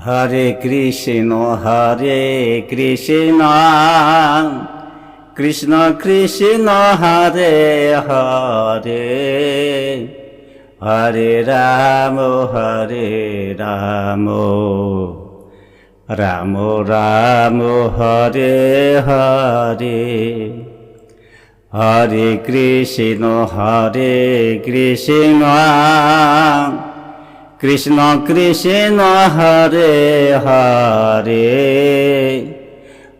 হরে কৃষ্ণ কৃষ্ণ কৃষ্ণ হরে হরে, হরে রাম রাম রাম হরে হরে। হরে কৃষ্ণ কৃষ্ণ কৃষ্ণ হরে হরে,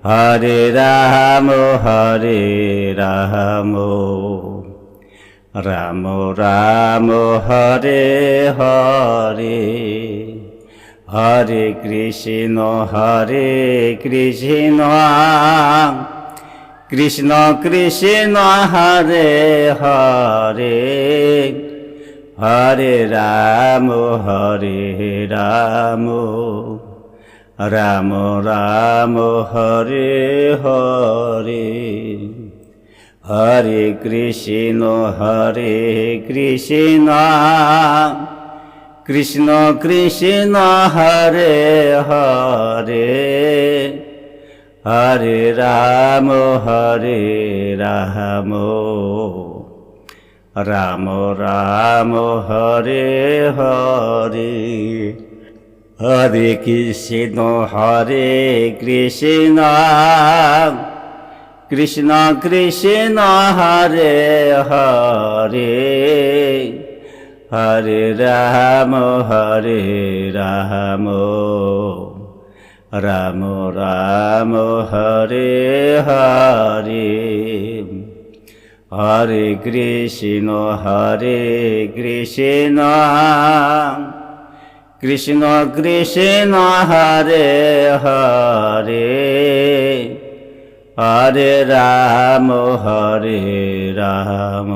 হরে রাম রাম রাম হরে হরে। হরে কৃষ্ণ কৃষ্ণ কৃষ্ণ হরে হরে, হরে রাম রাম রাম হরে হরে। হরে কৃষ্ণ কৃষ্ণ কৃষ্ণ হরে হরে, হরে রাম রাম রাম হরে হরে। হরে কৃষ্ণ কৃষ্ণ কৃষ্ণ হরে হরে, হরে রাম রাম রাম হরে হরে। হরে কৃষ্ণ কৃষ্ণ কৃষ্ণ হরে হরে, হরে রাম রাম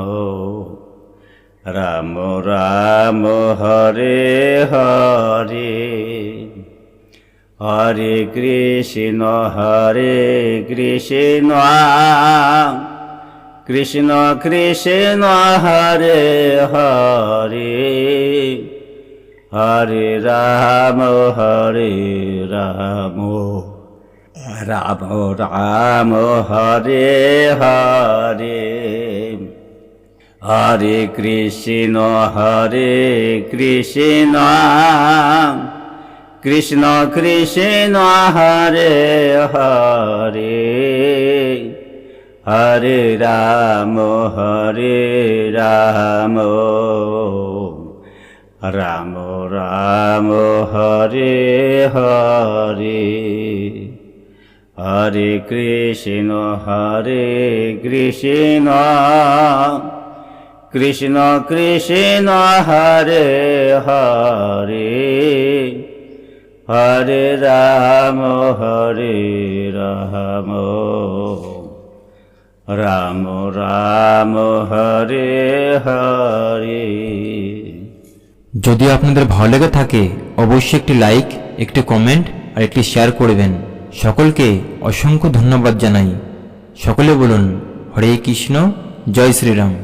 রাম হরে হরে। হরে কৃষ্ণ কৃষ্ণ কৃষ্ণ হরে হরে, হরে রাম রাম রাম হরে হরে। হরে কৃষ্ণ কৃষ্ণ কৃষ্ণ হরে হরে, হরে রাম রাম রাম হরে হরে। হরে কৃষ্ণ কৃষ্ণ কৃষ্ণ হরে হরে, হরে রাম রাম রাম হরে হরে। যদি আপনাদের ভালো লেগে থাকে অবশ্যই একটি লাইক, একটি কমেন্ট আর একটি শেয়ার করবেন। সকলকে অসংখ্য ধন্যবাদ জানাই। সকলে বলুন হরে কৃষ্ণ, জয় শ্রীরাম।